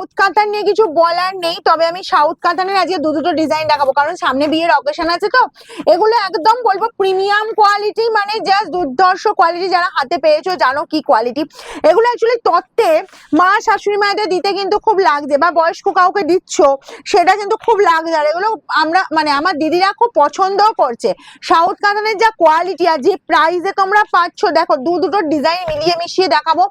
South কাতান নিয়ে কিছু বলার নেই, তবে আমি সাউথ কাতানের আজকে দুটো ডিজাইন দেখাবো, কারণ সামনে বিয়ের অকেশন আছে তো। এগুলো একদম বলবো প্রিমিয়াম কোয়ালিটি, মানে জাস্ট দুর্ধর্ষ কোয়ালিটি। যারা হাতে পেয়েছো জানো কি কোয়ালিটি। এগুলো অ্যাকচুয়ালি তত্ত্বে মা শাশুড়ি মায়েদের দিতে কিন্তু খুব লাগছে, বা বয়স্ক কাউকে দিচ্ছ সেটা কিন্তু খুব লাগছে। আর এগুলো আমরা মানে আমার দিদিরা খুব পছন্দও করছে। সাউথ কাতানের যা কোয়ালিটি আর যে প্রাইসে তোমরা পাচ্ছ, দেখো দুটো ডিজাইন মিলিয়ে মিশিয়ে দেখাবো।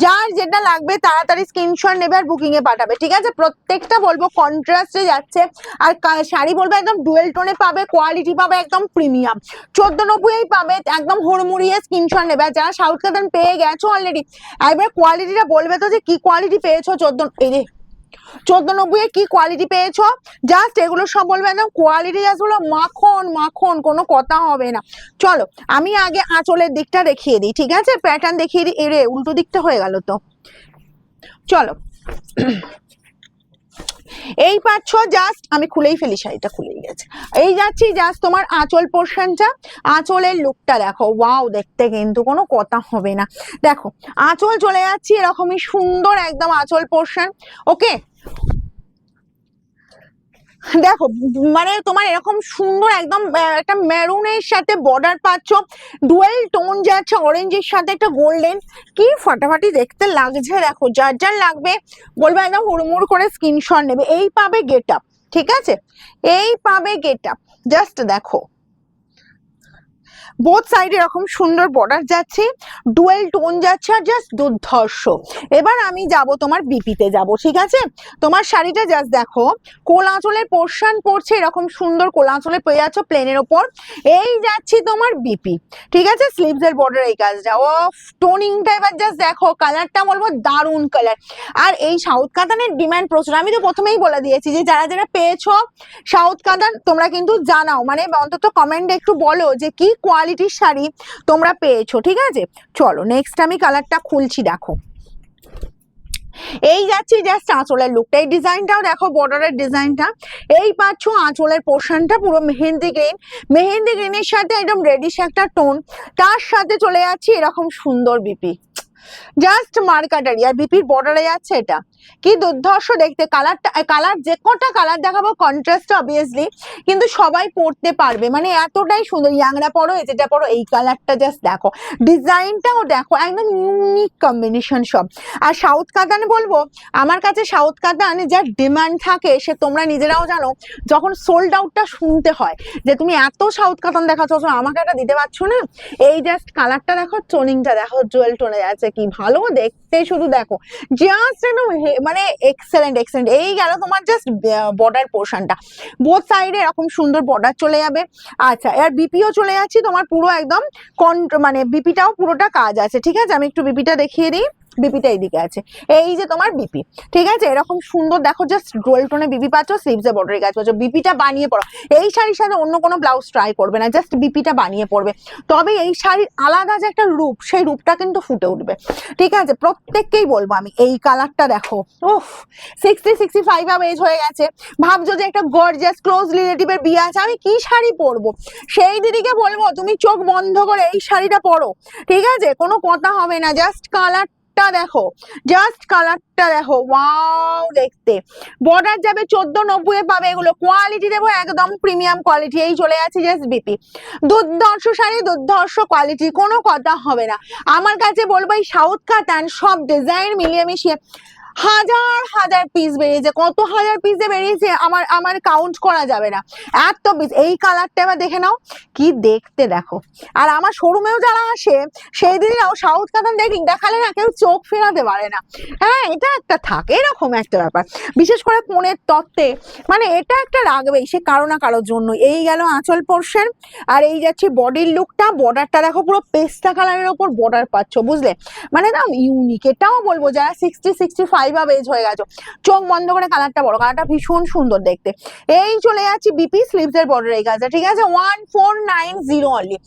যার যেটা লাগবে তাড়াতাড়ি স্ক্রিনশট নেবে আর বুকিং এ পাঠাবে, ঠিক আছে। প্রত্যেকটা বলবো কন্ট্রাস্টে যাচ্ছে, আর শাড়ি বলবো একদম ডুয়েল টোনে পাবে, কোয়ালিটি পাবে একদম প্রিমিয়াম। 1490 পাবে, একদম হুড়মুড়িয়ে স্ক্রিনশট নেবে। আর যারা সাউথ কাতান পেয়ে গেছো অলরেডি, একবার কোয়ালিটিটা বলবে তো যে কি কোয়ালিটি পেয়েছো। 1490 কি কোয়ালিটি পেয়েছো, জাস্ট এগুলো সব বলবে একদম কোয়ালিটি জাস্ট হলো মাখন মাখন, কোনো কথা হবে না। চলো আমি আগে আঁচলের দিকটা দেখিয়ে দিই, ঠিক আছে, প্যাটার্ন দেখিয়ে দিই। এরে উল্টো দিকটা হয়ে গেল তো, চলো। এই পাচ্ছ, জাস্ট আমি খুলেই ফেলি, শাড়িটা খুলেই গেছে। এই যাচ্ছি জাস্ট তোমার আঁচল পোর্শনটা, আঁচলের লুকটা দেখো, ওয়াও দেখতে কিন্তু কোনো কথা হবে না। দেখো আঁচল চলে যাচ্ছি এরকমই সুন্দর একদম আঁচল পোর্শন, ওকে। দেখো মানে তোমার এরকম সুন্দর একদম একটা মেরুনের সাথে বর্ডার পাচ্ছ, ডুয়েল টোন যাচ্ছে অরেঞ্জের সাথে একটা গোল্ডেন, কি ফাটাফাটি দেখতে লাগছে। দেখো যার যার লাগবে বলবো একদম হুড়মুড় করে স্ক্রিনশট নেবে। এই পাবে গেট আপ, ঠিক আছে, এই পাবে গেট আপ। জাস্ট দেখো বোথ সাইডে এরকম সুন্দর বর্ডার যাচ্ছে, ডুয়েল টোন যাচ্ছে, আর জাস্ট দুর্ধর্ষ। এবার আমি যাব তোমার বিপিতে যাব, ঠিক আছে। তোমার শাড়িটা জাস্ট দেখো, কোল আঁচলের পোর্শন পড়ছে এরকম সুন্দর, কোল আঁচলে পেয়ে যাচ্ছ প্লেনের ওপর। এই যাচ্ছি তোমার বিপি, ঠিক আছে, স্লিভস এর বর্ডার এই কাজটা, ও টোনিংটা এবার জাস্ট দেখো, কালারটা বলবো দারুন কালার। আর এই সাউথ কাতানের ডিমান্ড প্রচুর, আমি তো প্রথমেই বলে দিয়েছি যে যারা যারা পেয়েছো সাউথ কাতান তোমরা কিন্তু জানাও, মানে অন্তত কমেন্টে একটু বলো যে কি কোয়ালিটির শাড়ি তোমরা পেয়েছো, ঠিক আছে। চলো নেক্সট আমি কালারটা খুলছি, দেখো এই যাচ্ছি জাস্ট আঁচলের লুকটা। এই ডিজাইনটাও দেখো, বর্ডারের ডিজাইনটা। এই পাচ্ছ আঁচলের পোর্শনটা পুরো মেহেন্দি গ্রিন, মেহেন্দি গ্রিনের সাথে একদম রেডিশ একটা টোন, তার সাথে চলে যাচ্ছি এরকম সুন্দর বিপি, জাস্ট মার্কাটারি। আর বিপির বর্ডারে যাচ্ছে এটা, কি দুর্ধর্ষ দেখতে। কালারটা, কালার যে কটা কালার দেখাবো কন্ট্রাস্ট অবভিয়াসলি, কিন্তু সবাই পড়তে পারবে, মানে এতটাই সুন্দর। ইয়াংরা পড়ো, যেটা পড়ো, এই কালারটা জাস্ট দেখো, ডিজাইনটাও দেখো, একদম ইউনিক কম্বিনেশন সব। আর সাউথ কাতান বলবো, আমার কাছে সাউথ কাতান যার ডিমান্ড থাকে, সে তোমরা নিজেরাও জানো, যখন সোল্ড আউটটা শুনতে হয় যে তুমি এত সাউথ কাতান দেখাচ্ছ, আমাকে একটা দিতে পারছো না। এই জাস্ট কালারটা দেখো, টোনিংটা দেখো, জুয়েল টোনে আছে, কি ভালো দেখতে, শুধু দেখো জাস্ট মানে এক্সেলেন্ট এক্সেলেন্ট। এই গেল তোমার জাস্ট বর্ডার পোর্শনটা, বোথ সাইডে এরকম সুন্দর বর্ডার চলে যাবে। আচ্ছা এর বিপিও চলে যাচ্ছি তোমার পুরো একদম মানে বিপিটাও পুরোটা কাজ আছে, ঠিক আছে। আমি একটু বিপিটা দেখিয়ে দিই, বিপিটা এইদিকে আছে, এই যে তোমার বিপি, ঠিক আছে, এরকম সুন্দর দেখো, জাস্ট ডুয়েল টোনে বিপি পাচ্ছ, স্লিভসে বর্ডারের কাজ পাচ্ছ। বিপিটা বানিয়ে পড়ো, এই শাড়ির সাথে অন্য কোনো ব্লাউজ ট্রাই করবে না, জাস্ট বিপিটা বানিয়ে পড়বে, তবে এই শাড়ির আলাদা যে একটা রূপ, সেই রূপটা কিন্তু ফুটে উঠবে, ঠিক আছে। প্রত্যেককেই বলবো আমি, এই কালারটা দেখো, উফ 60-65 আপ এজ হয়ে গেছে, ভাবছো যে একটা গর্জিয়াস ক্লোজ রিলেটিভের বিয়ে আছে, আমি কি শাড়ি পরবো, সেই দিদিকে বলবো তুমি চোখ বন্ধ করে এই শাড়িটা পরো, ঠিক আছে, কোনো কথা হবে না। জাস্ট কালার দেখো, জাস্ট কালারটা দেখো, ওয়াও দেখতে। বর্ডার যাবে 1490 পাবে, এগুলো কোয়ালিটি দেবো একদম প্রিমিয়াম কোয়ালিটি। এই চলে যাচ্ছে জাস্ট বিপি, দুর্ধর্ষ শাড়ি, দুর্ধর্ষ কোয়ালিটি, কোনো কথা হবে না। আমার কাছে বলবো এই সাউথ কাতান সব ডিজাইন মিলিয়ে মিশিয়ে হাজার হাজার পিস বেরিয়েছে, কত হাজার পিসে বেরিয়েছে আমার কাউন্ট করা যাবে না, এত পিস। এই কালারটা এবার দেখে নাও, কি দেখতে দেখো। আর আমার শোরুমেও যারা আসে সেই দিনও সাউথ কাতান দেখালে না কেউ চোখ ফেরাতে পারে না। হ্যাঁ এটা একটা থাকে, এরকম একটা ব্যাপার, বিশেষ করে কোণের তত্ত্বে, মানে এটা একটা রাখবেই সে কারো না কারোর জন্য। এই গেল আঁচল পোর্শন, আর এই যাচ্ছে বডির লুকটা। বর্ডারটা দেখো, পুরো পেস্তা কালারের ওপর বর্ডার পাচ্ছ, বুঝলে, মানে না ইউনিক। এটাও বলবো যারা 60-65 এজ হয়ে গেছো, চোখ বন্ধ করে কালারটা বড়, কালারটা ভীষণ সুন্দর দেখতে। এই চলে যাচ্ছি বিপি, স্লিভস এর বর্ডার এই কাজটা, ঠিক আছে, 1490 অনলি।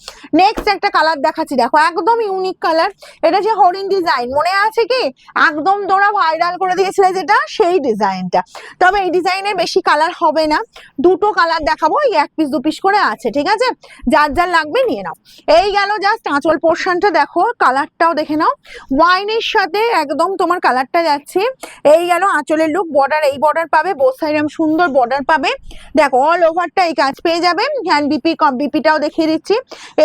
নেক্সট একটা কালার দেখাচ্ছি, দেখো একদম ইউনিক কালার। এটা যে হরিণ ডিজাইন মনে আছে কি, একদম তোরা ভাইরাল করে দিয়েছিলে যেটা, সেই ডিজাইনটা। তবে এই ডিজাইনের বেশি কালার হবে না, দুটো কালার দেখাবো, এই এক পিস দু পিস করে আছে, ঠিক আছে, যার যার লাগবে নিয়ে নাও। এই গেল জাস্ট আঁচল পোর্শনটা, দেখো কালারটাও দেখে নাও, ওয়াইনের সাথে একদম তোমার কালারটা যাচ্ছে, দেখিয়ে। এই গেল আঁচলের লুক। বর্ডার এই বর্ডার পাবে, বোথ সাইড এরকম সুন্দর বর্ডার পাবে। দেখো অল ওভারটা এই কাজ পেয়ে যাবে। হ্যান্ড বিপিটাও দেখিয়ে দিচ্ছি।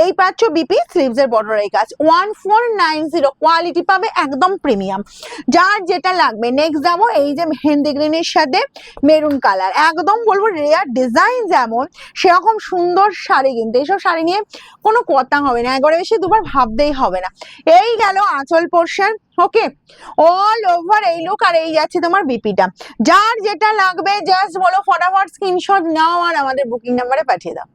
এই পাচ্ছ বিপি স্লিভস এর বর্ডার এই কাজ। 1490 কোয়ালিটি পাবে, একদম প্রিমিয়াম। যার যেটা লাগবে। নেক্সট যাবো এই যে মেহেন্দি গ্রিনের সাথে মেরুন কালার, একদম বলবো রেয়ার ডিজাইন, যেমন সেরকম সুন্দর শাড়ি। কিন্তু এইসব শাড়ি নিয়ে কোনো কথা হবে না, একবারে বেশি দুবার ভাবতেই হবে না। এই গেল আঁচল পোর্শন। ওকে, অল ওভার এই লুক। আর এই যাচ্ছে তোমার বিপিটা। যার যেটা লাগবে জাস্ট বলো, ফটাফট স্ক্রিনশট নাও আর আমাদের বুকিং নাম্বারে পাঠিয়ে দাও।